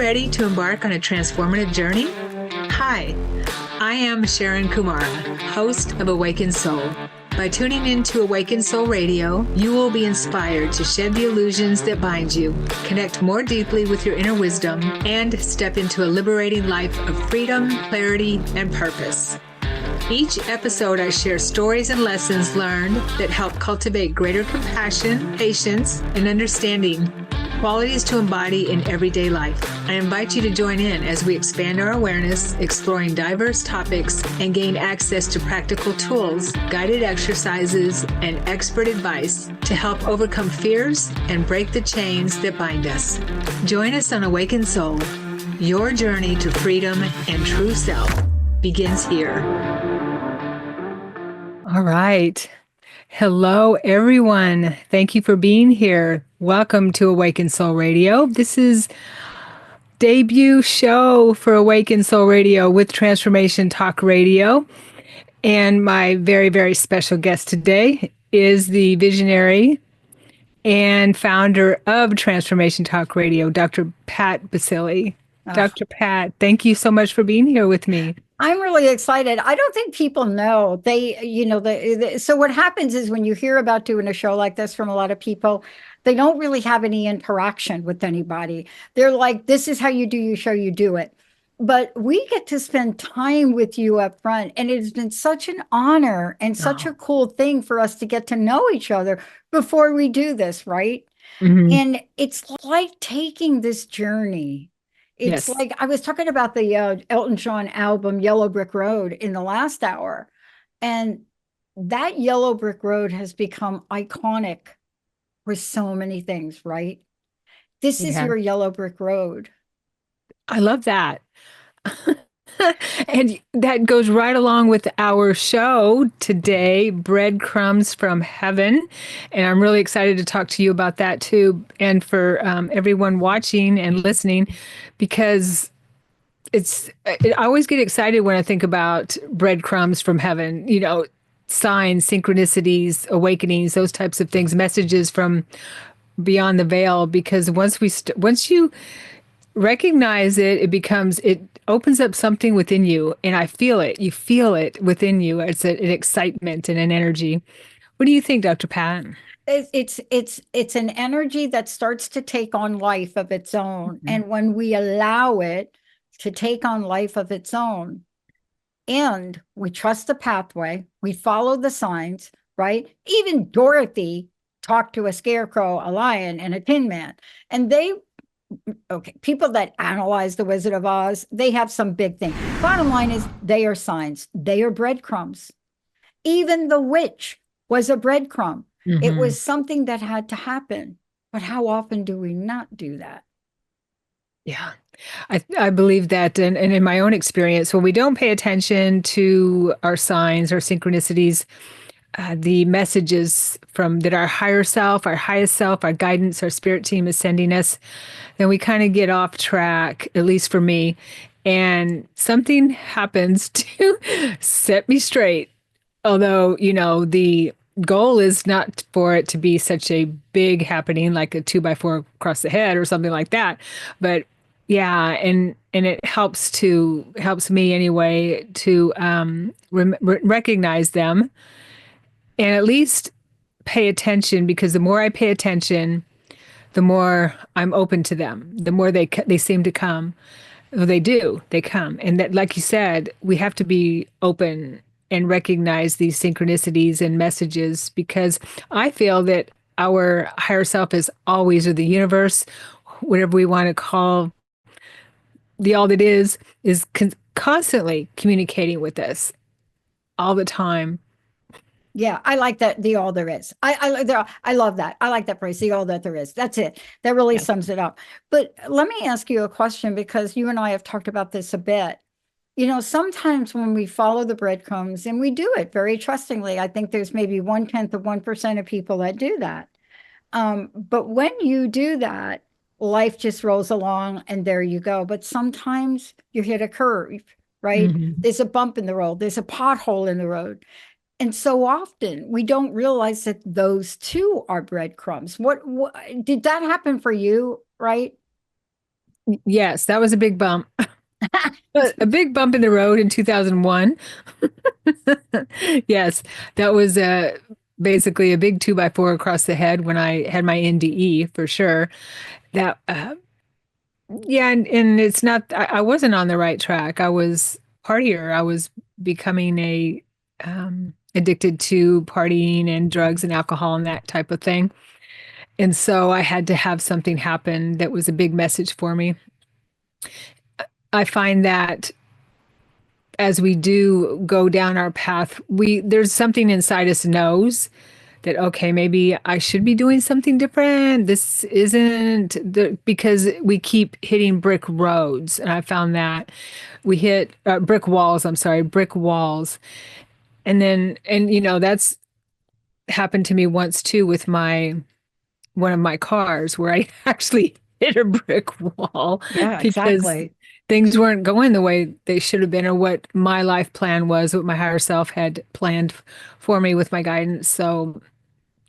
ready to embark on a transformative journey? Hi, I am Sharon Kumara, host of Awakened Soul. By tuning into Awakened Soul Radio, you will be inspired to shed the illusions that bind you, connect more deeply with your inner wisdom, and step into a liberating life of freedom, clarity, and purpose. Each episode, I share stories and lessons learned that help cultivate greater compassion, patience, and understanding, qualities to embody in everyday life. I invite you to join in as we expand our awareness, exploring diverse topics, and gain access to practical tools, guided exercises, and expert advice to help overcome fears and break the chains that bind us. Join us on Awakened Soul. Your journey to freedom and true self begins here. All right. Hello, everyone. Thank you for being here. Welcome to Awakened Soul Radio. This is debut show for Awakened Soul Radio with Transformation Talk Radio. And my very, very special guest today is the visionary and founder of Transformation Talk Radio, Dr. Pat Baccili. Dr. Pat, thank you so much for being here with me. I'm really excited. I don't think people know so what happens is when you hear about doing a show like this from a lot of people, they don't really have any interaction with anybody. They're like, this is how you do your show, you do it. But we get to spend time with you up front. And it has been such an honor and such a cool thing for us to get to know each other before we do this, right? Mm-hmm. And it's like taking this journey. It's like I was talking about the Elton John album, Yellow Brick Road, in the last hour. And that Yellow Brick Road has become iconic for so many things, right? This is your Yellow Brick Road. I love that. And that goes right along with our show today, Breadcrumbs from Heaven. And I'm really excited to talk to you about that too. And for everyone watching and listening, because I always get excited when I think about breadcrumbs from heaven, you know, signs, synchronicities, awakenings, those types of things, messages from beyond the veil, because once you recognize it, it opens up something within you, and I feel it. You feel it within you. It's an excitement and an energy. What do you think, Dr. Pat? It's an energy that starts to take on life of its own. Mm-hmm. And when we allow it to take on life of its own, and we trust the pathway, we follow the signs, right? Even Dorothy talked to a scarecrow, a lion, and a tin man. And people that analyze the Wizard of Oz, they have some big thing. Bottom line is they are signs. They are breadcrumbs. Even the witch was a breadcrumb. Mm-hmm. It was something that had to happen. But how often do we not do that? Yeah, I believe that. And in my own experience, when we don't pay attention to our signs, our synchronicities, the messages that our higher self, our highest self, our guidance, our spirit team is sending us, then we kind of get off track, at least for me. And something happens to set me straight. Although, you know, the goal is not for it to be such a big happening like a 2x4 across the head or something like that. But yeah, and it helps me anyway to recognize them and at least pay attention, because the more I pay attention, the more I'm open to them, the more they seem to come. Well, they come. And that, like you said, we have to be open and recognize these synchronicities and messages, because I feel that our higher self is always, or the universe, whatever we want to call the all that is constantly communicating with us all the time. Yeah, I like that. The all there is. I love that. I like that phrase. The all that there is. That's it. That really sums it up. But let me ask you a question, because you and I have talked about this a bit. You know, sometimes when we follow the breadcrumbs, and we do it very trustingly, I think there's maybe 0.1% of people that do that. But when you do that, life just rolls along and there you go. But sometimes you hit a curve, right? Mm-hmm. There's a bump in the road. There's a pothole in the road. And so often we don't realize that those too are breadcrumbs. What did that happen for you, right? Yes, that was a big bump. A big bump in the road in 2001. Yes, that was basically a big 2x4 across the head when I had my NDE for sure. That yeah, and it's not I wasn't on the right track. I was partier. I was becoming a addicted to partying and drugs and alcohol and that type of thing. And so I had to have something happen that was a big message for me. I find that as we do go down our path, we there's something inside us knows that okay, maybe I should be doing something different. This isn't the because we keep hitting brick roads, and I found that we hit brick walls. I'm sorry, brick walls, and then that's happened to me once too with my one of my cars where I actually hit a brick wall Yeah, because exactly. things weren't going the way they should have been or what my life plan was, what my higher self had planned for me with my guidance. So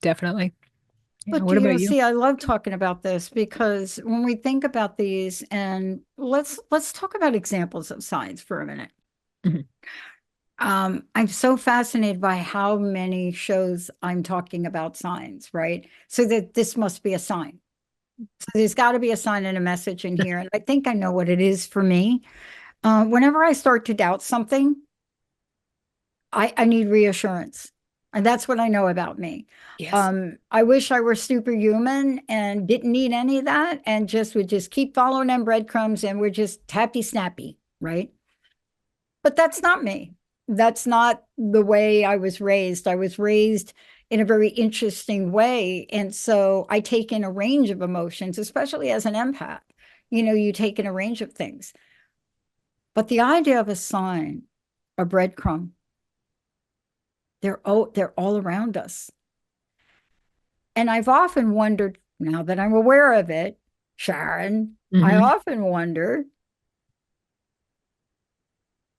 definitely. Yeah. But What about you? see, I love talking about this because when we think about these, and let's talk about examples of signs for a minute. Mhm. I'm so fascinated by how many shows I'm talking about signs, right? So that this must be a sign. So there's got to be a sign and a message in here. And I think I know what it is for me. Whenever I start to doubt something, I need reassurance. And that's what I know about me. Yes. I wish I were superhuman and didn't need any of that and just would just keep following them breadcrumbs and we're just happy snappy, right? But that's not me. That's not the way I was raised. I was raised in a very interesting way. And so I take in a range of emotions, especially as an empath. You take in a range of things. But the idea of a sign, a breadcrumb, they're all around us. And I've often wondered, now that I'm aware of it, Sharon, I Hmm. often wonder,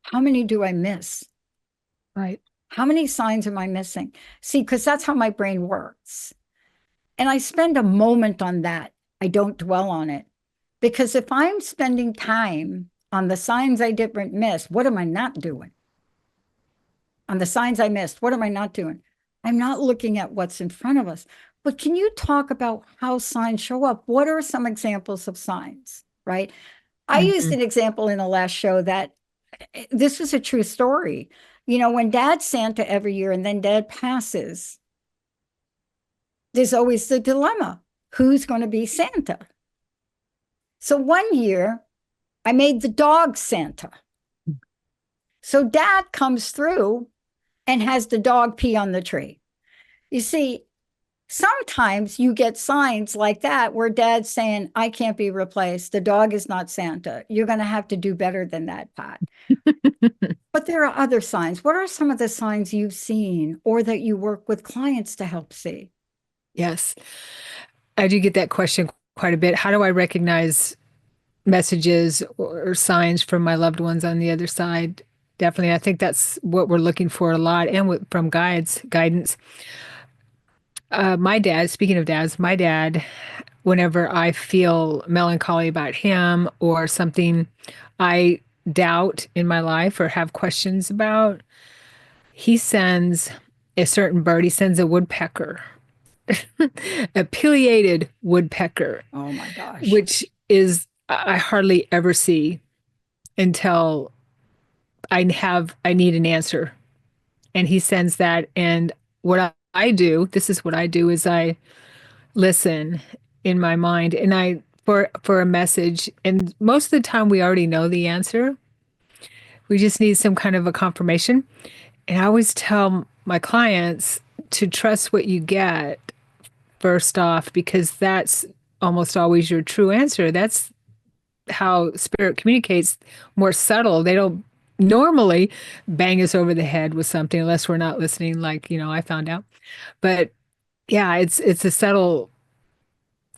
how many do I miss? Right. How many signs am I missing? See, because that's how my brain works. And I spend a moment on that. I don't dwell on it. Because if I'm spending time on the signs I didn't miss, what am I not doing? On the signs I missed, what am I not doing? I'm not looking at what's in front of us. But can you talk about how signs show up? What are some examples of signs, right? I used Hmm. an example in the last show that this is a true story. When dad's Santa every year and then dad passes, there's always the dilemma, who's going to be Santa? So one year, I made the dog Santa. So dad comes through and has the dog pee on the tree. You see, sometimes you get signs like that where dad's saying, I can't be replaced. The dog is not Santa. You're going to have to do better than that, Pat. But there are other signs. What are some of the signs you've seen or that you work with clients to help see? Yes. I do get that question quite a bit. How do I recognize messages or signs from my loved ones on the other side? Definitely. I think that's what we're looking for a lot and from guidance. My dad, speaking of dads, my dad, whenever I feel melancholy about him or something I doubt in my life or have questions about, he sends a certain bird. He sends a woodpecker, a pileated woodpecker, Oh my gosh. which is I hardly ever see until I need an answer. And he sends that. And what I do, this is what I do, is I listen in my mind and I for a message. And most of the time we already know the answer. We just need some kind of a confirmation. And I always tell my clients to trust what you get first off, because that's almost always your true answer. That's how spirit communicates, more subtle. They don't normally bang us over the head with something unless we're not listening, like, I found out. But yeah, it's a subtle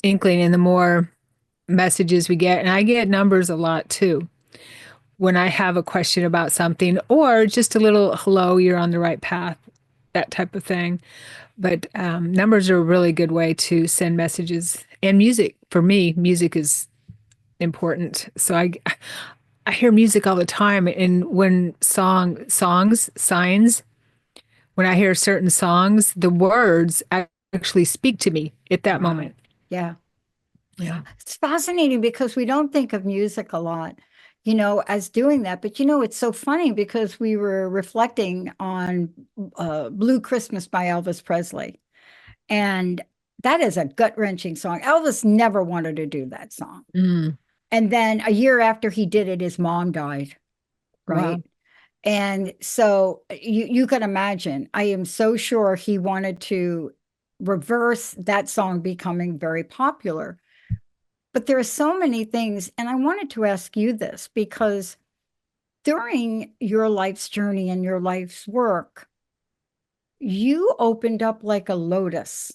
inkling, and the more messages we get, and I get numbers a lot too. When I have a question about something or just a little hello, you're on the right path, that type of thing. But numbers are a really good way to send messages. And music, for me, music is important. So I hear music all the time, and when signs, when I hear certain songs, the words actually speak to me at that Wow. moment. Yeah. Yeah. It's fascinating because we don't think of music a lot, as doing that. But it's so funny because we were reflecting on Blue Christmas by Elvis Presley. And that is a gut-wrenching song. Elvis never wanted to do that song. Mm, And then a year after he did it, his mom died, wow. right? And so you can imagine, I am so sure he wanted to reverse that song becoming very popular. But there are so many things, and I wanted to ask you this because during your life's journey and your life's work, you opened up like a lotus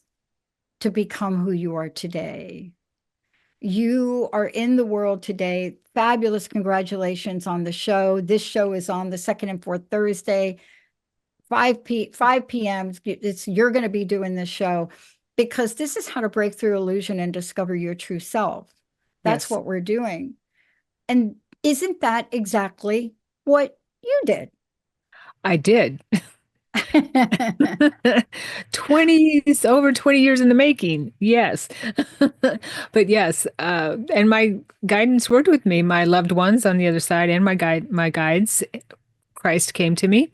to become who you are today. You are in the world today. Fabulous. Congratulations on the show. This show is on the second and fourth Thursday, 5 p.m. You're going to be doing this show because this is how to break through illusion and discover your true self. That's Yes, what we're doing. And isn't that exactly what you did? I did. over 20 years in the making. Yes. But yes, and my guidance worked with me, my loved ones on the other side and my guides. Christ came to me,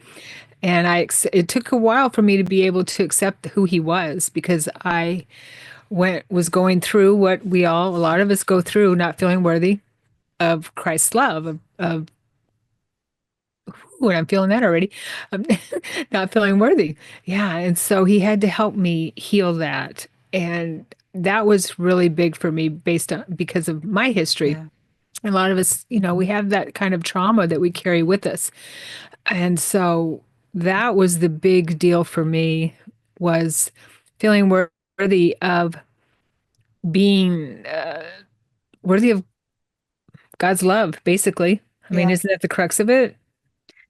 and it took a while for me to be able to accept who he was, because I was going through what a lot of us go through, not feeling worthy of Christ's love, of when I'm feeling that already. I'm not feeling worthy. Yeah. And so he had to help me heal that. And that was really big for me because of my history. Yeah, A lot of us, we have that kind of trauma that we carry with us. And so that was the big deal for me, was feeling worthy of being worthy of God's love, basically. I mean, yeah. isn't that the crux of it?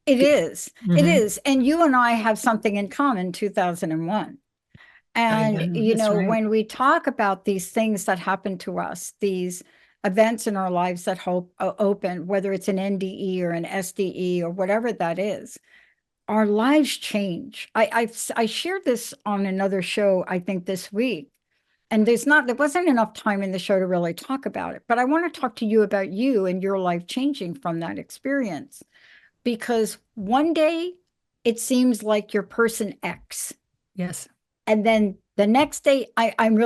It is. It Mm-hmm. is. And you and I have something in common, 2001. I And, know. That's right. when we talk about these things that happen to us, these events in our lives that open, whether it's an NDE or an SDE or whatever that is, our lives change. I shared this on another show, I think this week, and there wasn't enough time in the show to really talk about it, but I want to talk to you about you and your life changing from that experience, because one day it seems like you're person X, Yes. and then the next day I'm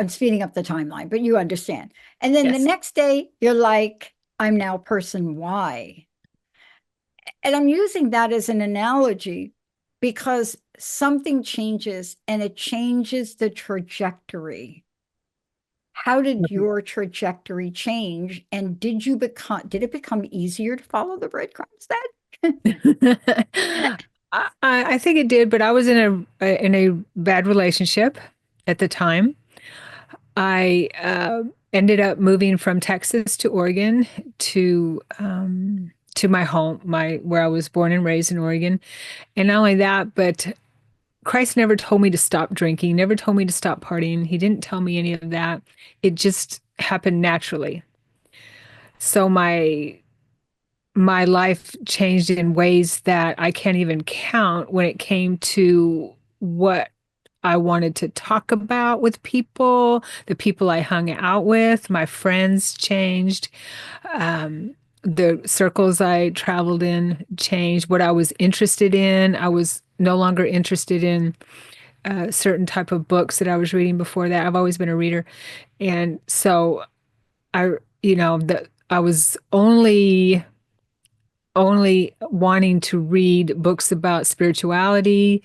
speeding up the timeline, but you understand. And then the Yes. next day you're like, I'm now person Y. And I'm using that as an analogy because something changes and it changes the trajectory. How did your trajectory change? And did it become easier to follow the breadcrumbs then? I think it did, but I was in a bad relationship at the time. I ended up moving from Texas to Oregon to my home, my where I was born and raised in Oregon. And not only that, but Christ never told me to stop drinking, never told me to stop partying. He didn't tell me any of that. It just happened naturally. So my life changed in ways that I can't even count when it came to what I wanted to talk about with people, the people I hung out with, my friends changed, the circles I traveled in changed, what I was interested in. I was no longer interested in certain type of books that I was reading before that. I've always been a reader. And so I was only wanting to read books about spirituality,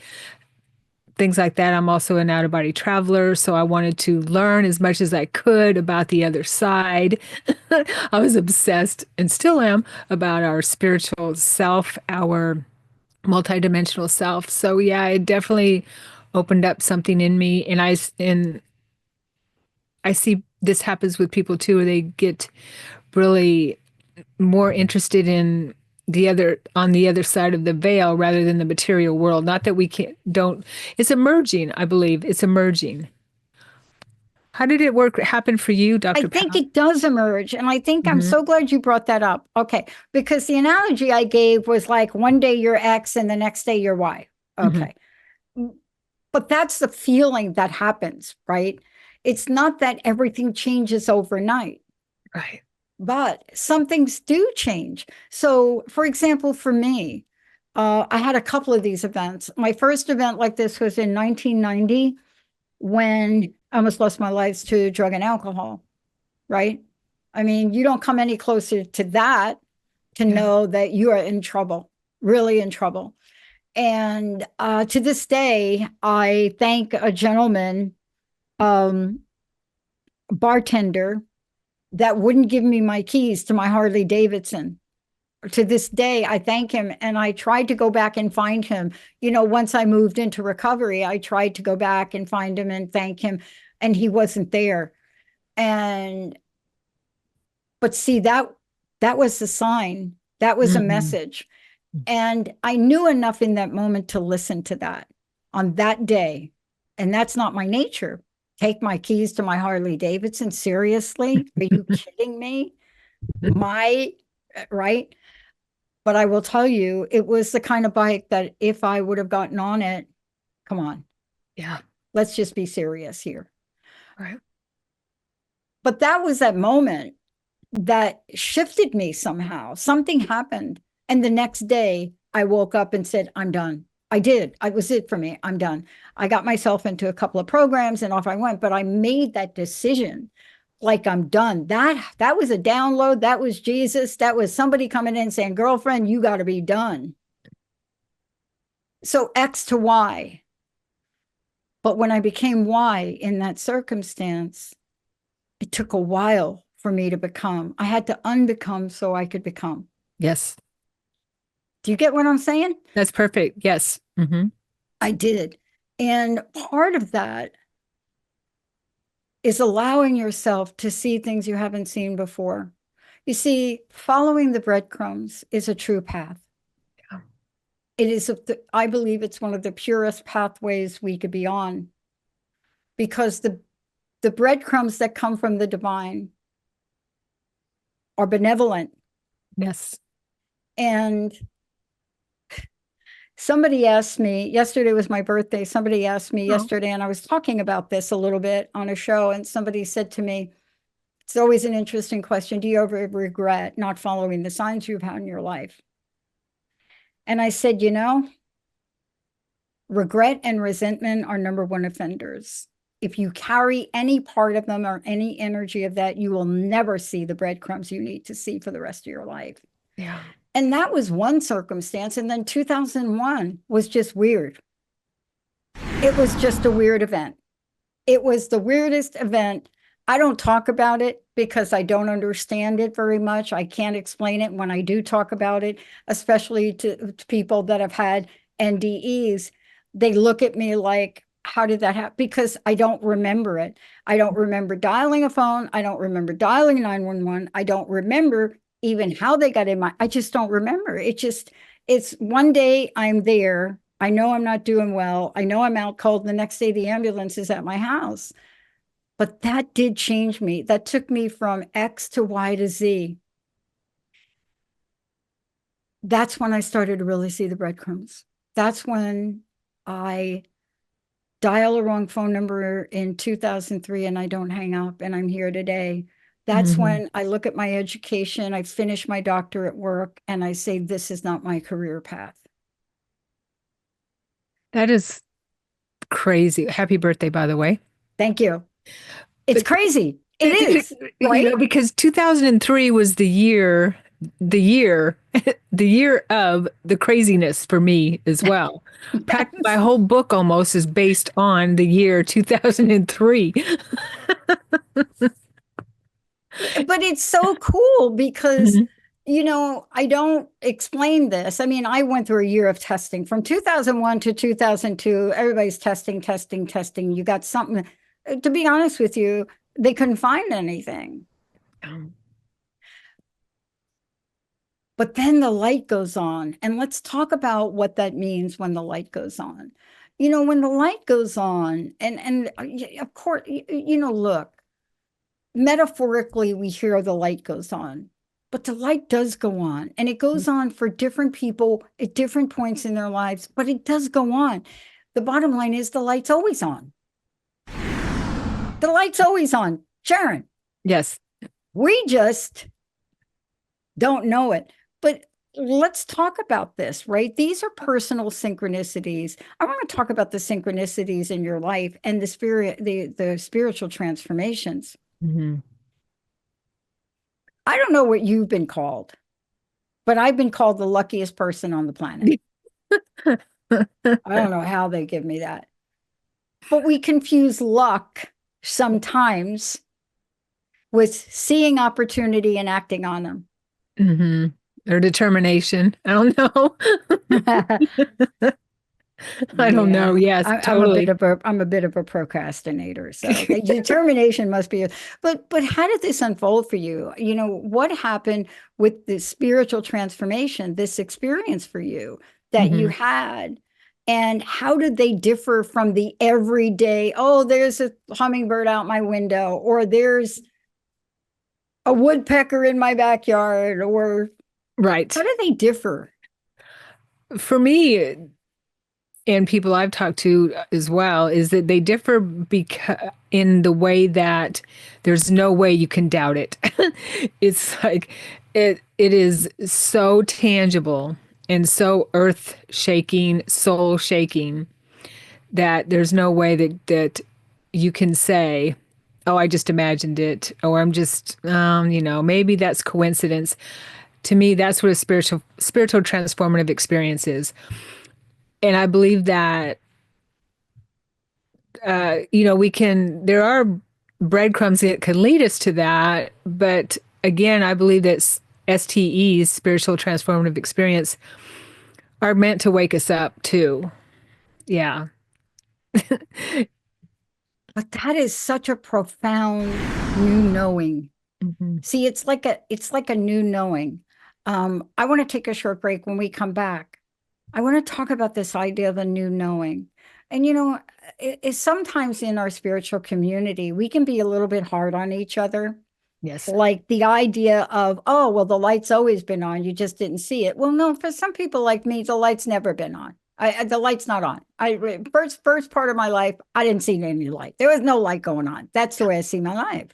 things like that. I'm also an out of body traveler, so I wanted to learn as much as I could about the other side. I was obsessed and still am about our spiritual self, our multidimensional self. So yeah, it definitely opened up something in me, and I see this happens with people too, where they get really more interested in on the other side of the veil rather than the material world. Not that we can't don't it's emerging, I believe. It's emerging. How did it happen for you, I Dr. think Pat? it does emerge. And I think I'm Hmm. so glad you brought that up. Okay. Because the analogy I gave was like one day you're X and the next day you're Y. Hmm. Okay. But that's the feeling that happens, right? It's not that everything changes overnight, Right. but some things do change. So, for example, for me, I had a couple of these events. My first event like this was in 1990 when I almost lost my life to drug and alcohol, right? I mean, you don't come any closer to that to Yeah. know that you are in trouble, really in trouble. And to this day, I thank a gentleman, um, bartender, that wouldn't give me my keys to my Harley Davidson. To this day, I thank him. And I tried to go back and find him. You know, once I moved into recovery, I tried to go back and find him and thank him, and he wasn't there. And, but see, that was the sign, that was a Hmm. message. And I knew enough in that moment to listen to that on that day. And that's not my nature. Take my keys to my Harley Davidson. Seriously? Are you kidding me? My, right? But I will tell you, it was the kind of bike that if I would have gotten on it, come on, Yeah. let's just be serious here. Right. But that was that moment that shifted me somehow. Something happened. And the next day, I woke up and said, I'm done. I did. I was it for me. I'm done. I got myself into a couple of programs and off I went, but I made that decision like I'm done. That was a download. That was Jesus. That was somebody coming in saying, girlfriend, you got to be done. So X to Y. But when I became Y in that circumstance, it took a while for me to become. I had to unbecome so I could become. Yes. Do you get what I'm saying? That's perfect. Yes. Hmm. I did. And part of that is allowing yourself to see things you haven't seen before. You see, following the breadcrumbs is a true path. Yeah. It is, I believe it's one of the purest pathways we could be on because the breadcrumbs that come from the divine are benevolent. Yes. And somebody asked me, yesterday was my birthday. Somebody asked me Oh, yesterday, and I was talking about this a little bit on a show, and somebody said to me, it's always an interesting question. Do you ever regret not following the signs you've had in your life? And I said, you know, regret and resentment are number one offenders. If you carry any part of them or any energy of that, you will never see the breadcrumbs you need to see for the rest of your life. yeah. And that was one circumstance. And then 2001 was just weird. It was just a weird event. It was the weirdest event. I don't talk about it because I don't understand it very much. I can't explain it when I do talk about it, especially to people that have had NDEs. They look at me like, how did that happen? Because I don't remember it. I don't remember dialing a phone. I don't remember dialing 911. I don't remember even how they got in I just don't remember. It's one day I'm there. I know I'm not doing well. I know I'm out cold. The next day, the ambulance is at my house. But that did change me. That took me from X to Y to Z. That's when I started to really see the breadcrumbs. That's when I dial a wrong phone number in 2003 and I don't hang up and I'm here today. That's Hmm. when I look at my education, I finish my doctorate work, and I say, this is not my career path. That is crazy. Happy birthday, by the way. Thank you. It's But crazy. It is, right? because 2003 was the year, the year of the craziness for me as well. My Yes. whole book almost is based on the year 2003. But it's so cool because, Mhm. I don't explain this. I mean, I went through a year of testing from 2001 to 2002. Everybody's testing, testing, testing. You got something. To be honest with you, they couldn't find anything. Um, But then the light goes on. And let's talk about what that means when the light goes on. when the light goes on, and of course, look, metaphorically, we hear the light goes on, but the light does go on, and it goes on for different people at different points in their lives, but it does go on. The bottom line is the light's always on. The light's always on, Sharon. Yes. We just don't know it. But let's talk about this, right? These are personal synchronicities. I want to talk about the synchronicities in your life and the spiritual transformations. Mm-hmm. I don't know what you've been called, but I've been called the luckiest person on the planet. I don't know how they give me that. But we confuse luck sometimes with seeing opportunity and acting on them. Mm-hmm. Or determination. I don't know. I don't know. Yes, I'm totally. a bit of a procrastinator. So the determination must be, but how did this unfold for you? What happened with the spiritual transformation, this experience for you that you Mm-hmm. had? And how did they differ from the everyday, oh, there's a hummingbird out my window, or there's a woodpecker in my backyard, or Right. how do they differ? For me, and people I've talked to as well, is that they differ because in the way that there's no way you can doubt it. It's like it is so tangible and so earth shaking, soul shaking that there's no way that you can say, "Oh, I just imagined it," or "I'm just, maybe that's coincidence." To me, that's what a spiritual transformative experience is. And I believe that there are breadcrumbs that can lead us to that. But again, I believe that STEs, spiritual transformative experience, are meant to wake us up too. Yeah. But that is such a profound new knowing. Hmm. See, it's like a new knowing. I want to take a short break. When we come back, I want to talk about this idea of a new knowing. And it's sometimes in our spiritual community, we can be a little bit hard on each other. Yes. Like the idea of, oh, well, the light's always been on, you just didn't see it. Well, no, for some people like me, the light's never been on. The light's not on. First part of my life, I didn't see any light. There was no light going on. That's the way I see my life.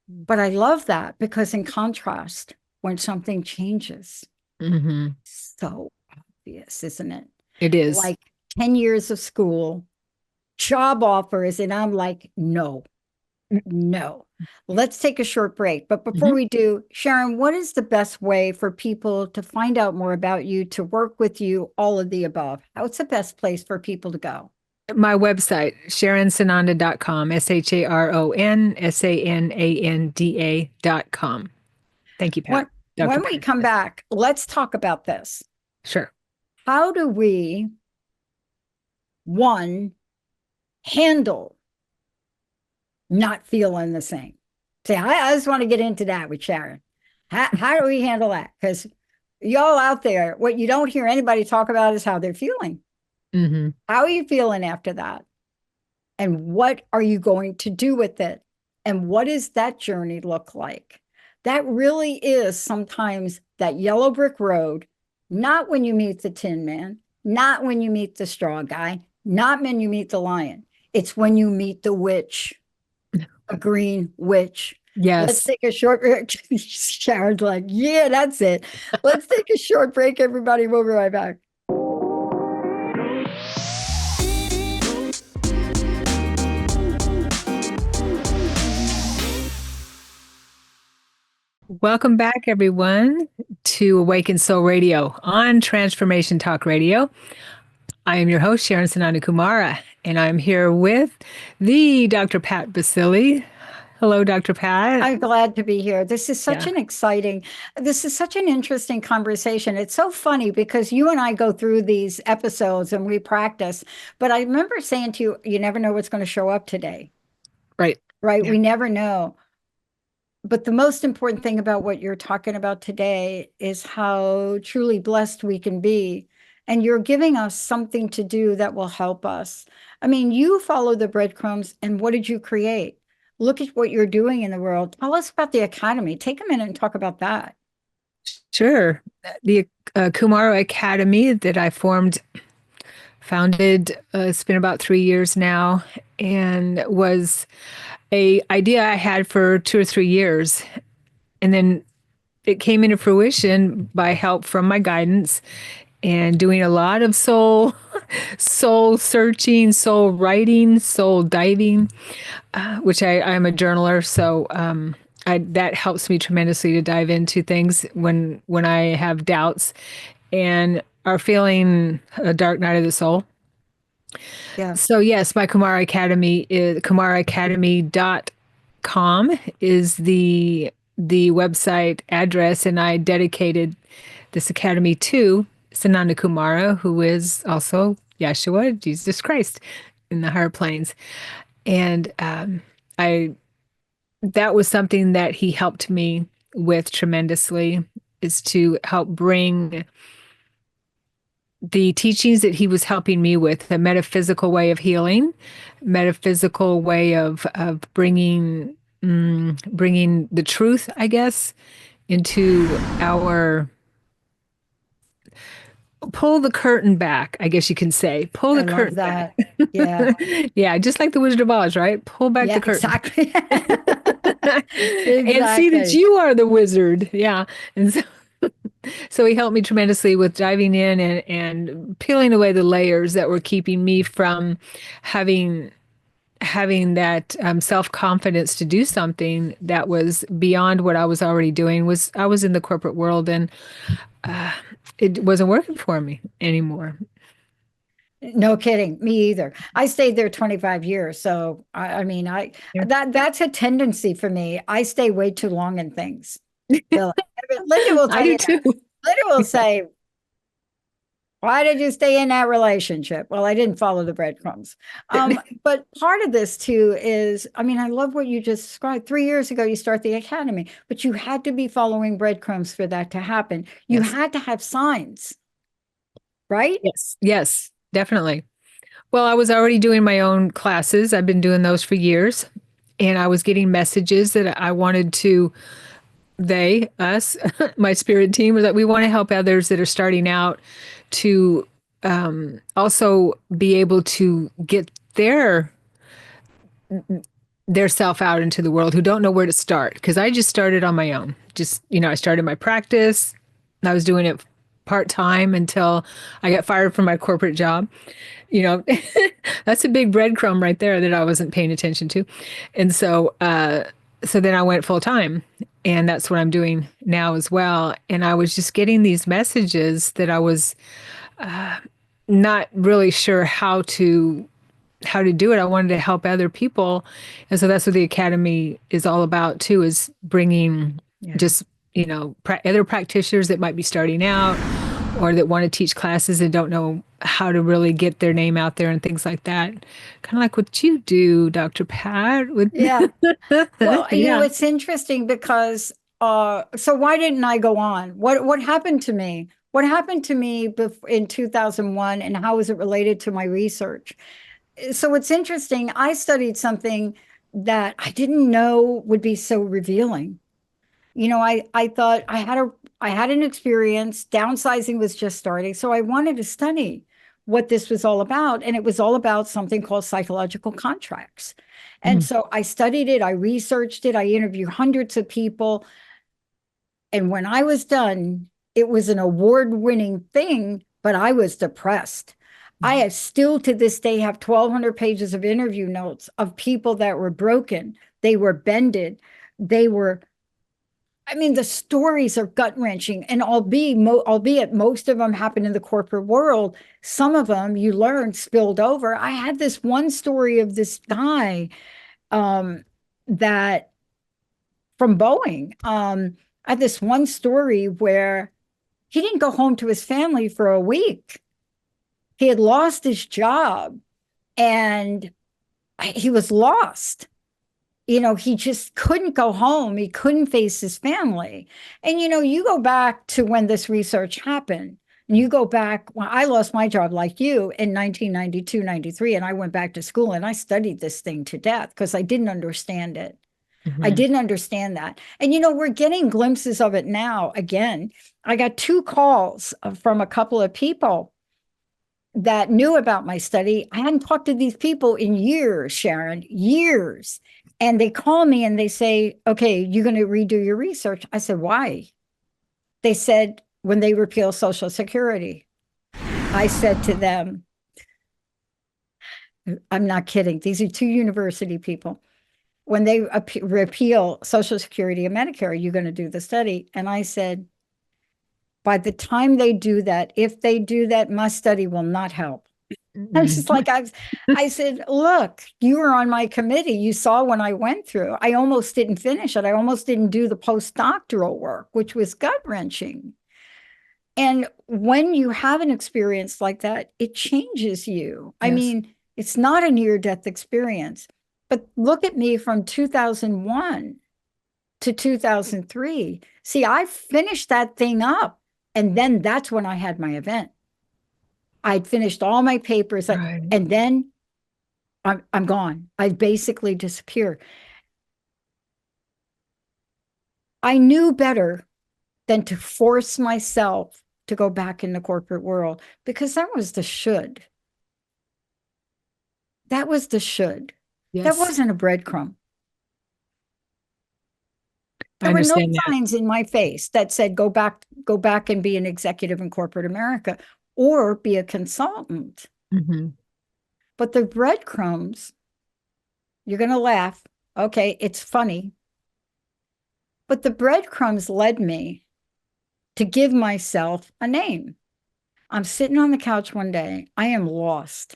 But I love that because in contrast, when something changes, Hmm. so obvious, isn't it? It is. Like 10 years of school, job offers, and I'm like, no, no. Let's take a short break. But before Mhm. we do, Sharon, what is the best way for people to find out more about you, to work with you, all of the above? What's the best place for people to go? My website, SharonSananda.com, SharonSananda.com. Thank you, When, Pat. Dr. when we Pat. come back, let's talk about this. Sure. How do we, one, handle not feeling the same? See, I just want to get into that with Sharon. How do we handle that? Because y'all out there, what you don't hear anybody talk about is how they're feeling. Hmm. How are you feeling after that? And what are you going to do with it? And what does that journey look like? That really is sometimes that yellow brick road, not when you meet the Tin Man, not when you meet the straw guy, not when you meet the lion. It's when you meet the witch, a green witch. Let's Yes. take a short break. Sharon's like, yeah, that's it. Let's take a short break, everybody. We'll be right back. Welcome back, everyone, to Awaken Soul Radio on Transformation Talk Radio. I am your host, Sharon Kumara, and I'm here with the Dr. Pat Baccili. Hello, Dr. Pat. I'm glad to be here. Yeah, This is such an interesting conversation. It's so funny because you and I go through these episodes and we practice. But I remember saying to you, you never know what's going to show up today, right. right? Yeah. We never know. But the most important thing about what you're talking about today is how truly blessed we can be and you're giving us something to do that will help us. I mean, you follow the breadcrumbs, and what did you create? Look at what you're doing in the world. Tell us about the academy. Take a minute and talk about that. Sure. The Kumara Academy that I founded, it's been about 3 years now, and was a idea I had for 2 or 3 years. And then it came into fruition by help from my guidance and doing a lot of soul searching, soul writing, soul diving, which I'm a journaler, so that helps me tremendously to dive into things when I have doubts and are feeling a dark night of the soul. Yeah. So yes, my Kumara Academy is kumaraacademy.com is the website address, and I dedicated this academy to Sananda Kumara, who is also Yeshua, Jesus Christ, in the higher planes. And I that was something that he helped me with tremendously, is to help bring the teachings that he was helping me with, a metaphysical way of healing, metaphysical way of bringing the truth, I guess, into our pull the curtain back, I guess you can say. Pull I the love curtain that. back. Yeah. Yeah, just like the Wizard of Oz, right? Pull back the Yeah, curtain. exactly. And see that Exactly. you are the wizard. Yeah. And so he helped me tremendously with diving in and peeling away the layers that were keeping me from having that self-confidence to do something that was beyond what I was already doing. Was I was in the corporate world, and it wasn't working for me anymore. No kidding. Me either. I stayed there 25 years. So I mean, Yeah. that's a tendency for me. I stay way too long in things. Bill. Linda will I tell do you that. too. Linda will say, why did you stay in that relationship? Well, I didn't follow the breadcrumbs. But part of this too is, I mean, I love what you just described. 3 years ago, you start the academy, but you had to be following breadcrumbs for that to happen. You Yes. had to have signs, right? Yes. Yes, definitely. Well, I was already doing my own classes. I've been doing those for years. And I was getting messages that I wanted to, us, my spirit team, was that we want to help others that are starting out to also be able to get their self out into the world, who don't know where to start. Because I just started on my own. Just, I started my practice. I was doing it part time until I got fired from my corporate job. you know that's a big breadcrumb right there that I wasn't paying attention to. And so then I went full time, and that's what I'm doing now as well. And I was just getting these messages that I was not really sure how to do it. I wanted to help other people. And so that's what the academy is all about too, is bringing Yeah. just, other practitioners that might be starting out or that want to teach classes and don't know how to really get their name out there and things like that. Kind of like what you do, Dr. Pat, with Yeah. Well, yeah. it's interesting because so why didn't I go on? What happened to me? What happened to me in 2001, and how is it related to my research? So it's interesting. I studied something that I didn't know would be so revealing. I thought I had an experience. Downsizing was just starting, so I wanted to study what this was all about, and it was all about something called psychological contracts. And Mhm. so I studied it, I researched it, I interviewed hundreds of people, and when I was done, it was an award-winning thing, but I was depressed. I have still to this day have 1,200 pages of interview notes of people that were broken. They were bended. They were I mean, the stories are gut wrenching, and albeit most of them happen in the corporate world, some of them you learn spilled over. I had this one story of this guy that from Boeing. I had this one story where he didn't go home to his family for a week. He had lost his job, and he was lost. He just couldn't go home. He couldn't face his family. And, you go back to when this research happened, And you go back, when I lost my job like you in 1992, 93, and I went back to school and I studied this thing to death because I didn't understand it. I Hmm. didn't understand that. And, you know, we're getting glimpses of it now again. I got two calls from a couple of people that knew about my study. I hadn't talked to these people in years, Sharon, years. And they call me and they say, okay, you're going to redo your research. I said, why? They said, when they repeal Social Security. I said to them, I'm not kidding. These are two university people. When they repeal Social Security and Medicare, you're going to do the study. And I said, by the time they do that, if they do that, my study will not help. I was just like, I said, look, you were on my committee. You saw when I went through, I almost didn't finish it. I almost didn't do the postdoctoral work, which was gut wrenching. And when you have an experience like that, it changes you. I Yes. mean, it's not a near death experience, but look at me from 2001 to 2003. See, I finished that thing up. And then that's when I had my event. I'd finished all my papers, Right. and then I'm gone. I basically disappear. I knew better than to force myself to go back in the corporate world because that was the should. That was the should. That Yes. wasn't a breadcrumb. I There were no understand that. signs in my face that said go back and be an executive in corporate America or be a consultant. Hmm. But the breadcrumbs, you're going to laugh. Okay, it's funny. But the breadcrumbs led me to give myself a name. I'm sitting on the couch one day. I am lost.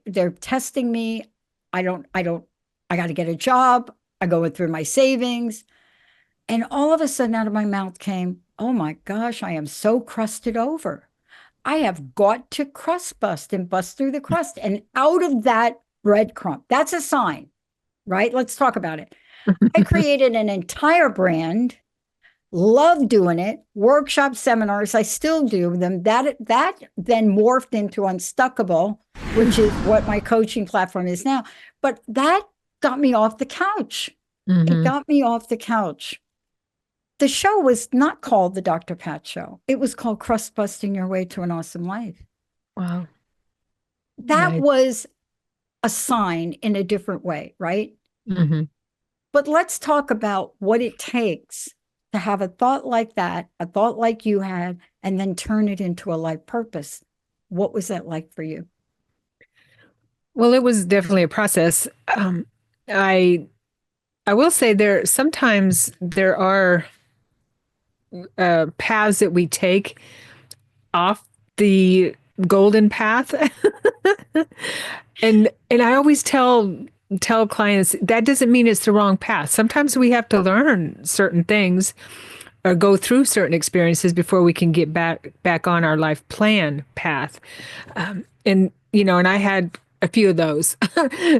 They're testing me. I don't, I got to get a job. I go through my savings. And all of a sudden out of my mouth came, oh my gosh, I am so crusted over. I have got to crust bust and bust through the crust. And out of that breadcrumb, that's a sign, right? Let's talk about it. I created an entire brand, love doing it, workshop seminars, I still do them. That then morphed into Unstuckable, which is what my coaching platform is now. But that got me off the couch. It Hmm. got me off the couch. The show was not called the Dr. Pat Show. It was called Crust Busting Your Way to an Awesome Life. Wow. That Nice. was a sign in a different way, right? Hmm. But let's talk about what it takes to have a thought like that, a thought like you had, and then turn it into a life purpose. What was that like for you? Well, it was definitely a process. I I will say sometimes there are paths that we take off the golden path. And I always tell clients that doesn't mean it's the wrong path. Sometimes we have to learn certain things or go through certain experiences before we can get back on our life plan path. And and I had a few of those.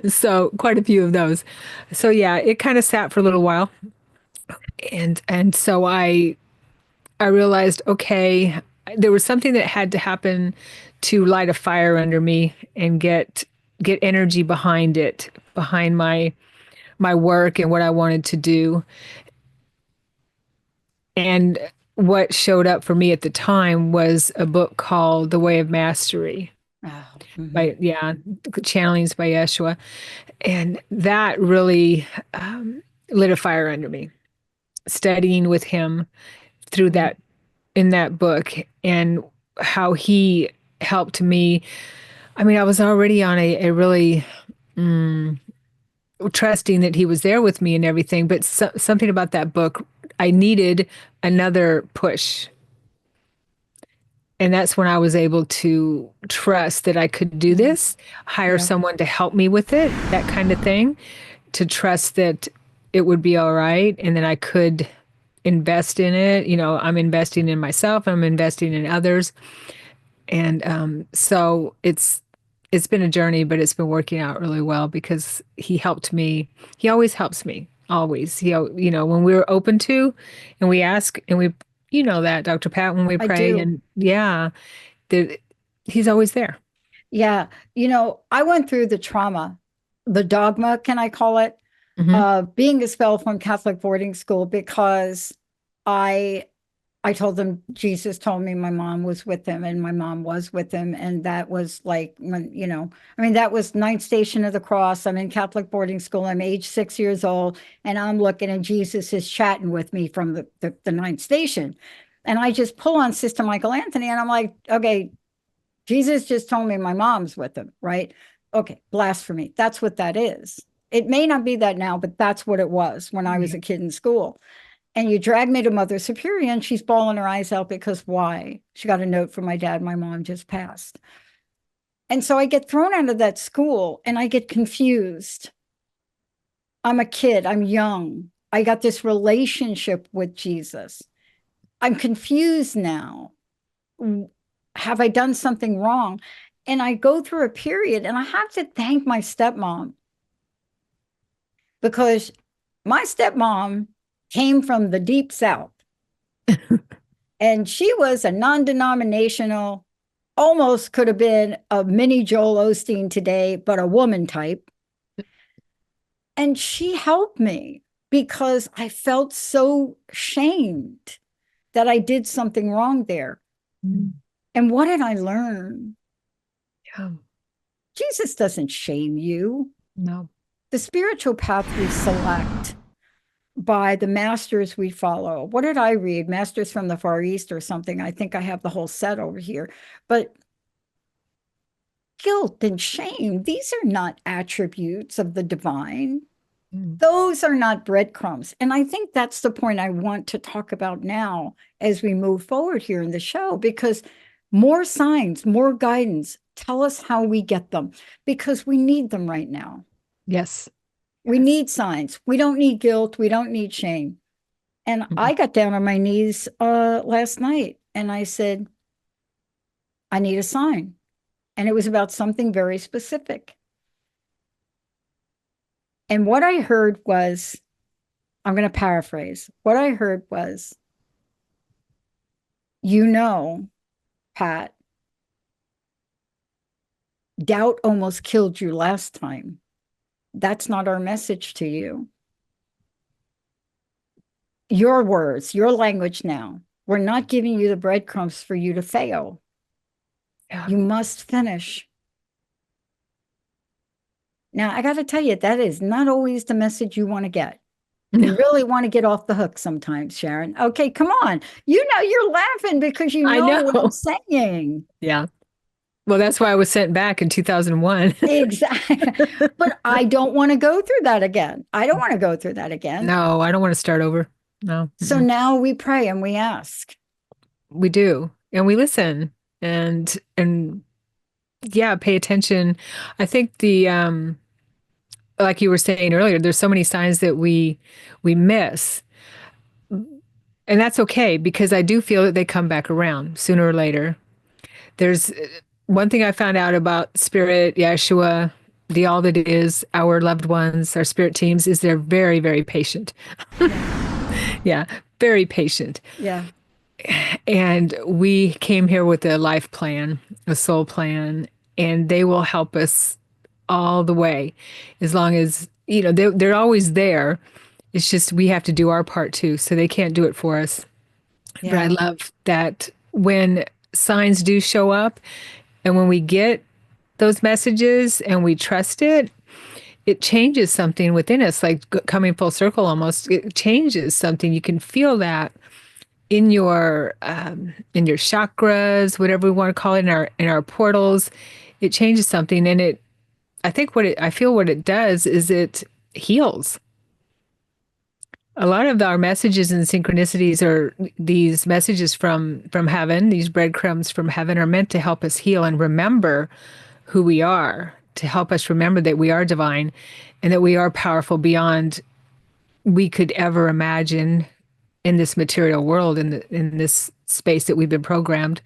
So quite a few of those. So yeah, it kind of sat for a little while. And so I realized, okay, there was something that had to happen to light a fire under me and get energy behind it, behind my work and what I wanted to do. And what showed up for me at the time was a book called The Way of Mastery Oh, mhm. by, yeah, channelings by Yeshua. And that really lit a fire under me, studying with him through Mhm. that in that book and how he helped me. I mean, I was already on a really trusting that he was there with me and everything, but something about that book, I needed another push. And that's when I was able to trust that I could do Mhm. this, hire Yeah. someone to help me with it, that kind of thing, to trust that it would be all right and that I could invest in it. I'm investing in myself, I'm investing in others. And so it's been a journey, but it's been working out really well because he helped me. He always helps me. Always. When we're open to and we ask and we You know that, Dr. Pat, when we I pray, do. and yeah, the, he's always there. Yeah. I went through the trauma, the dogma, can I call it, Hmm. being expelled from Catholic boarding school because I I told them Jesus told me my mom was with him and my mom was with him. And that was like when, I mean, that was ninth station of the cross. I'm in Catholic boarding school. I'm age 6 years old. And I'm looking and Jesus is chatting with me from the ninth station. And I just pull on Sister Michael Anthony and I'm like, okay, Jesus just told me my mom's with him, right? Okay, blasphemy. That's what that is. It may not be that now, but that's what it was when I was Yeah. a kid in school. And you drag me to Mother Superior, and she's bawling her eyes out because why? She got a note from my dad. My mom just passed. And so I get thrown out of that school and I get confused. I'm a kid, I'm young. I got this relationship with Jesus. I'm confused now. Have I done something wrong? And I go through a period, and I have to thank my stepmom because my stepmom came from the deep South. And she was a non denominational, almost could have been a mini Joel Osteen today, but a woman type. And she helped me because I felt so shamed that I did something wrong there. Mm. And what did I learn? Yeah. Jesus doesn't shame you. No. The spiritual path we select by the masters we follow. What did I read? Masters from the Far East or something. I think I have the whole set over here. But guilt and shame, these are not attributes of the divine. Mm. Those are not breadcrumbs. And I think that's the point I want to talk about now as we move forward here in the show, because more signs, more guidance, tell us how we get them, because we need them right now. Yes. We Yes. need signs. We don't need guilt. We don't need shame. And Mm. I got down on my knees last night and I said, I need a sign. And it was about something very specific. And what I heard was, I'm going to paraphrase. What I heard was, you know, Pat, doubt almost killed you last time. That's not our message to you. Your words, your language now. We're not giving you the breadcrumbs for you to fail. Yeah. You must finish. Now, I got to tell you, that is not always the message you want to get. You No, really want to get off the hook sometimes, Sharon. Okay, come on. You're laughing because you I know what I'm know. saying. Yeah. Well, that's why I was sent back in 2001. Exactly. But I don't want to go through that again. I don't want to go through that again. No, I don't want to start over. No. So now we pray and we ask. We do. And we listen and yeah, pay attention. I think the like you were saying earlier, there's so many signs that we miss. And that's okay because I do feel that they come back around sooner or later. There's one thing I found out about Spirit, Yeshua, the all that is, our loved ones, our spirit teams, is they're very, very patient. Yeah. Yeah, very patient. Yeah. And we came here with a life plan, a soul plan, and they will help us all the way as long as, they're always there. It's just we have to do our part too. So they can't do it for us. But I Yeah. love that when signs do show up and when we get those messages and we trust it, it changes something within us, like coming full circle almost. It changes something. You can feel that in your chakras, whatever we want to call it, in our portals. It changes something, and I think I feel what it does is it heals. A lot of our messages and synchronicities are these messages from heaven. These breadcrumbs from heaven are meant to help us heal and remember who we are, to help us remember that we are divine and that we are powerful beyond we could ever imagine in this material world, in this space that we've been programmed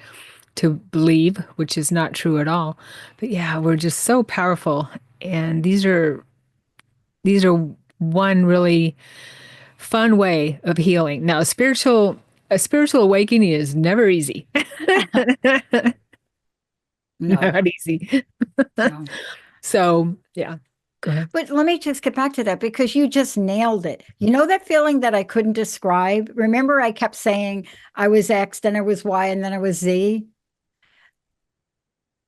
to believe, which is not true at all. But yeah, we're just so powerful, and these are one really fun way of healing. Now, spiritual a spiritual awakening is never easy. No, Not easy. no. So, yeah, go ahead. But let me just get back to that because you just nailed it. You know that feeling that I couldn't describe? Remember, I kept saying I was X, then I was Y, and then I was Z?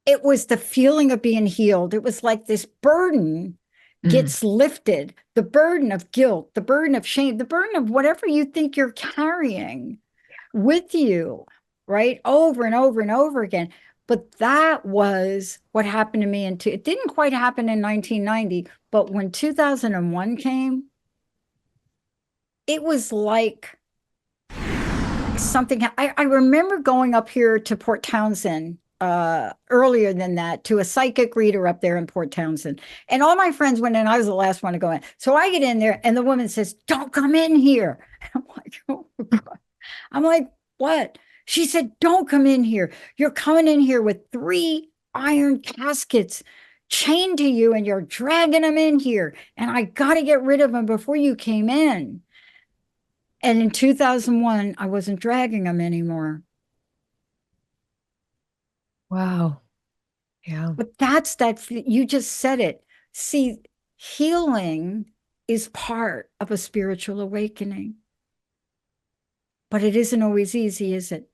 It was the feeling of being healed. It was like this burden Mm. gets lifted, the burden of guilt, the burden of shame, the burden of whatever you think you're carrying with you, right? Over and over and over again. But that was what happened to me. It didn't quite happen in 1990, but when 2001 came, it was like something. I remember going up here to Port Townsend earlier than that to a psychic reader up there in Port Townsend. And all my friends went in. I was the last one to go in. So I get in there and the woman says, "Don't come in here." I'm like, oh, God. I'm like, what? She said, "Don't come in here. You're coming in here with 3 iron caskets chained to you and you're dragging them in here. And I got to get rid of them before you came in." And in 2001, I wasn't dragging them anymore. Wow. Yeah. But you just said it. See, healing is part of a spiritual awakening, but it isn't always easy, is it?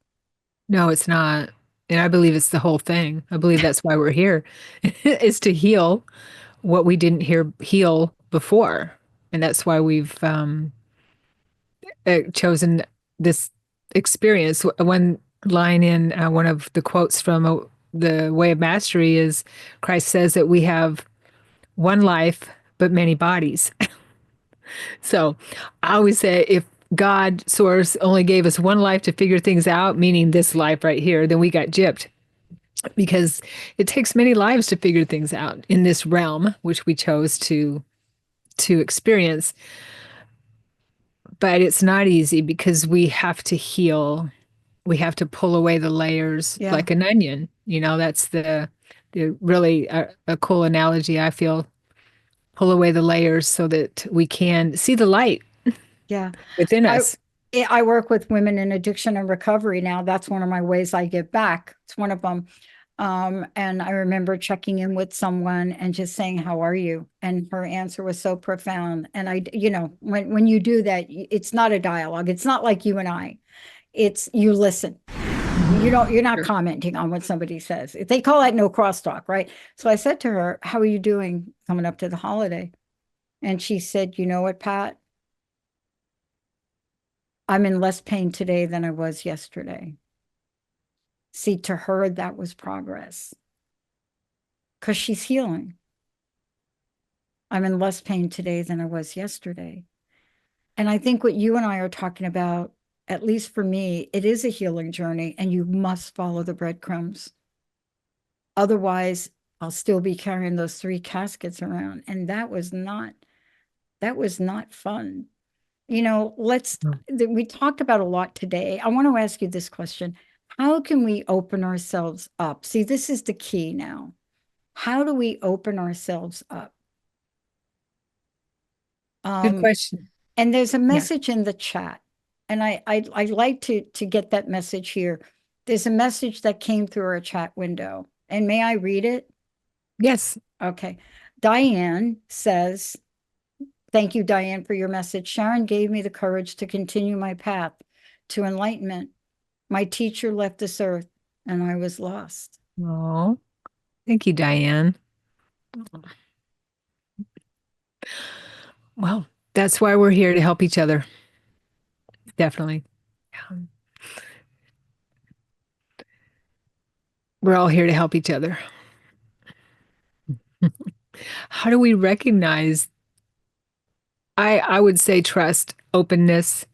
No, it's not. And I believe it's the whole thing. I believe that's why we're here, is to heal what we didn't heal before. And that's why we've chosen this experience. One line in one of the quotes from The Way of Mastery is Christ says that we have one life, but many bodies. So I always say if God, source, only gave us one life to figure things out, meaning this life right here, then we got gypped because it takes many lives to figure things out in this realm, which we chose to experience. But it's not easy because we have to heal. We have to pull away the layers Yeah. like an onion. That's the really a cool analogy I feel. Pull away the layers so that we can see the light Yeah. within I us. I work with women in addiction and recovery now. That's one of my ways I give back. It's one of them. And I remember checking in with someone and just saying, "How are you?" And her answer was so profound. And when you do that, it's not a dialogue. It's not like you and I. It's you listen. Mhm. You're not Sure. commenting on what somebody says. They call that no crosstalk, right? So I said to her, "How are you doing coming up to the holiday?" And she said, "You know what, Pat? I'm in less pain today than I was yesterday." See, to her, that was progress because she's healing. I'm in less pain today than I was yesterday. And I think what you and I are talking about, at least for me, it is a healing journey and you must follow the breadcrumbs. Otherwise, I'll still be carrying those 3 caskets around. And that was not fun. We talked about a lot today. I want to ask you this question. How can we open ourselves up? See, this is the key now. How do we open ourselves up? Good Um, question. and there's a Yeah. message in the chat, and I like to get that message here. There's a message that came through our chat window, and may I read it? Yes. Okay. Diane says, "Thank you, Diane, for your message. Sharon gave me the courage to continue my path to enlightenment. My teacher left this earth, and I was lost." Oh, thank you, Diane. Well, that's why we're here to help each other. Definitely. Yeah. We're all here to help each other. How do we recognize? I would say trust, openness.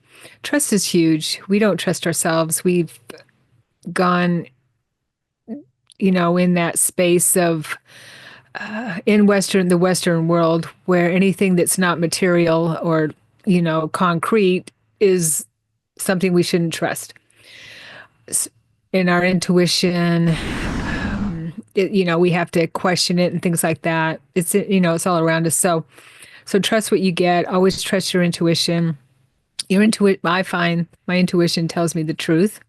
Trust is huge. We don't trust ourselves. We've gone, in that space of in the Western world where anything that's not material or, concrete is something we shouldn't trust. In our intuition, we have to question it and things like that. It's all around us. So trust what you get. Always trust your intuition. Your intuit I find my intuition tells me the truth.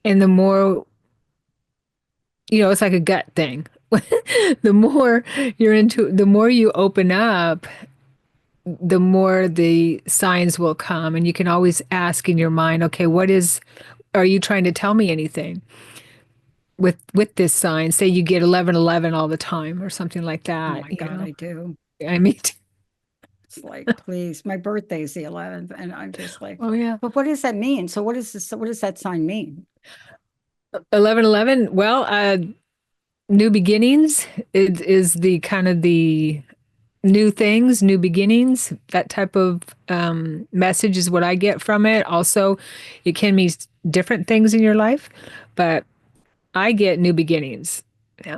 And the more, it's like a gut thing. The more the more you open up, the more the signs will come. And you can always ask in your mind, okay, are you trying to tell me anything with this sign? Say you get 1111 all the time or something like Oh that, my God, I do. I mean, It's like, please, my birthday's the 11th, and I'm just like, oh yeah. but what does that mean? So what is this? What does that sign mean? 1111, well, new beginnings is the kind of the new things, new beginnings. That type of message is what I get from it. Also, it can mean different things in your life, but I get new beginnings. Yeah.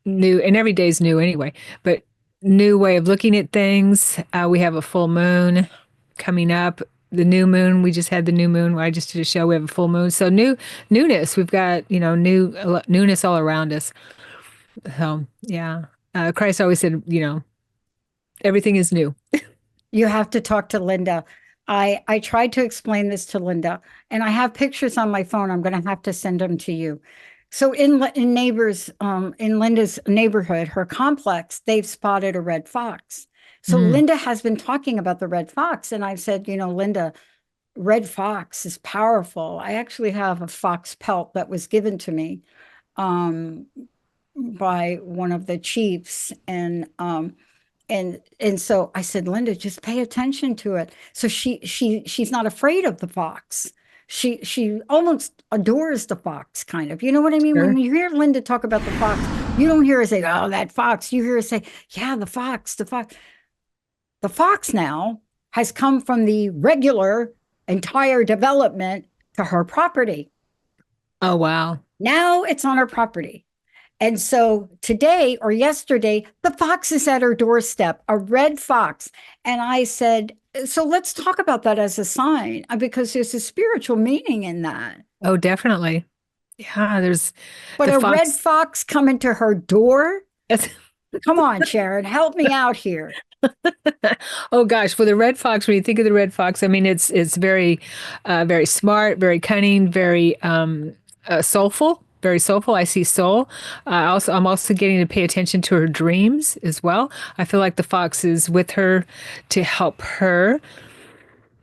New, and every day's new anyway, but new way of looking at things. We have a full moon coming up. The new moon, we just had the new moon. I just did a show. We have a full moon. So newness. We've got, newness all around us. So yeah. Christ always said, everything is new. You have to talk to Linda. I tried to explain this to Linda, and I have pictures on my phone. I'm going to have to send them to you. So in neighbors, in Linda's neighborhood, her complex, they've spotted a red fox. So Mm, Linda has been talking about the red fox, and I've said, Linda, red fox is powerful. I actually have a fox pelt that was given to me um, by one of the chiefs, and so I said, Linda, just pay attention to it. So she's not afraid of the fox. She almost adores the fox, kind of. You know what I mean? When sure. you hear Linda talk about the fox, you don't hear her say, "Oh, that fox." You hear her say, "Yeah, the fox, the fox." The fox now has come from the regular entire development to her property. Oh, wow. Now it's on her property. And so today or yesterday, the fox is at her doorstep, a red fox. And I said, so let's talk about that as a sign because there's a spiritual meaning in that. Oh, definitely. Yeah, there's But the a red fox. fox coming to her door? That's, Come on, Sharon, help me out here. oh gosh, for the red fox, when you think of the red fox, I mean it's very very smart, very cunning, very soulful, very soulful. I see soul. I'm also getting to pay attention to her dreams as well. I feel like the fox is with her to help her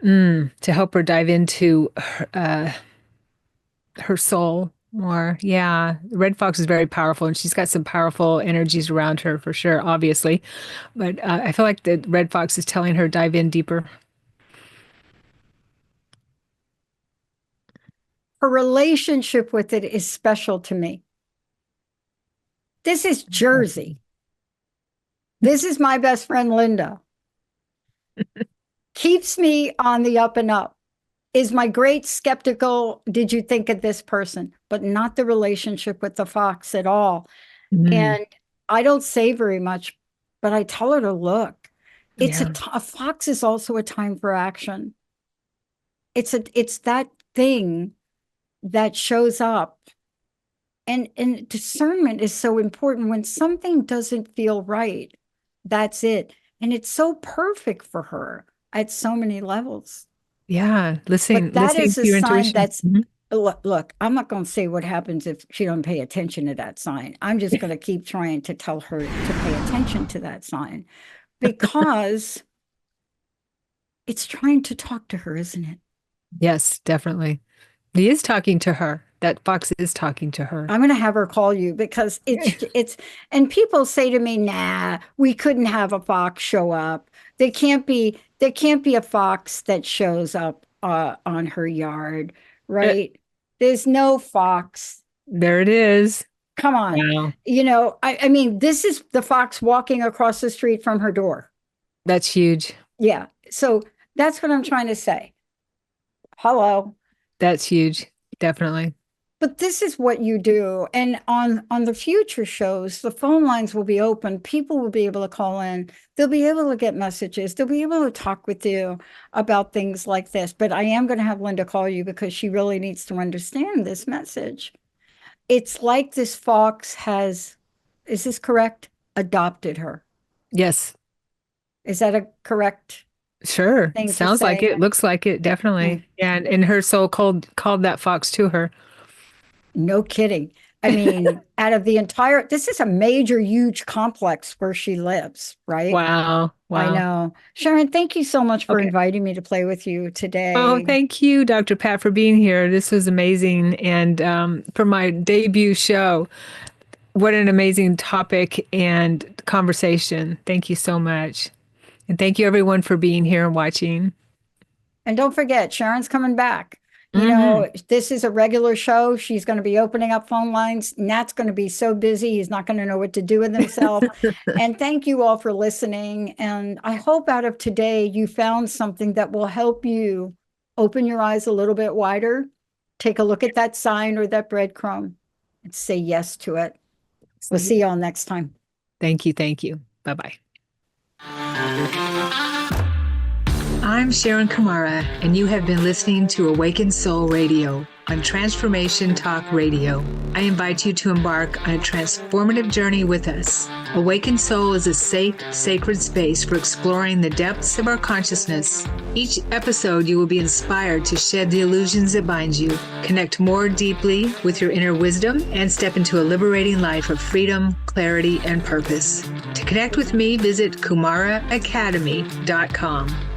dive into her soul more. Yeah, red fox is very powerful, and she's got some powerful energies around her for sure, obviously. But I feel like the red fox is telling her dive in deeper. Her relationship with it is special to me. This is Jersey. This is my best friend, Linda. Keeps me on the up and up. Is my great skeptical, did you think of this person? But not the relationship with the fox at all. Mm, And I don't say very much, but I tell her to look. yeah, A fox is also a time for action. It's that thing that shows up. And discernment is so important when something doesn't feel right. That's it. And it's so perfect for her at so many levels. yeah. But that Listening is to a your sign intuition. that's look, I'm not going to say what happens if she don't pay attention to that sign. I'm just going to keep trying to tell her to pay attention to that sign because it's trying to talk to her, isn't it? Yes, definitely. He is talking to her. That fox is talking to her. I'm going to have her call you because and people say to me, "Nah, we couldn't have a fox show up. There can't be a fox that shows up on her yard, Uh, right? There's no fox. There it is. Come on. Wow. I mean, this is the fox walking across the street from her door. That's huge. Yeah. So that's what I'm trying to say. Hello. That's huge. Definitely. But this is what you do. And on the future shows, the phone lines will be open. People will be able to call in. They'll be able to get messages. They'll be able to talk with you about things like this. But I am going to have Linda call you because she really needs to understand this message. It's like this fox has, is this correct? Adopted her. Yes. Is that a correct? Sure. thing to Sounds like say. it. Looks like it. Mm, Definitely. Yeah. And her soul called that fox to her. no kidding. I mean, out of the entire, this is a major, huge complex where she lives, right? Wow. I Wow. know. Sharon, thank you so much for Okay. inviting me to play with you Oh, today. thank you, Dr. Pat, for being here. This was amazing. And for my debut show, what an amazing topic and conversation. Thank you so much. And thank you, everyone, for being here and watching. And don't forget, Sharon's coming back. You Hmm. know, this is a regular show. She's going to be opening up phone lines. Nat's going to be so busy, he's not going to know what to do with himself. And thank you all for listening. And I hope out of today, you found something that will help you open your eyes a little bit wider, take a look at that sign or that breadcrumb, and say yes to it. We'll see you all next time. Thank you. Thank you. Bye bye. I'm Sharon Kumara, and you have been listening to Awakened Soul Radio on Transformation Talk Radio. I invite you to embark on a transformative journey with us. Awakened Soul is a safe, sacred space for exploring the depths of our consciousness. Each episode, you will be inspired to shed the illusions that bind you, connect more deeply with your inner wisdom, and step into a liberating life of freedom, clarity, and purpose. To connect with me, visit kumaraacademy.com.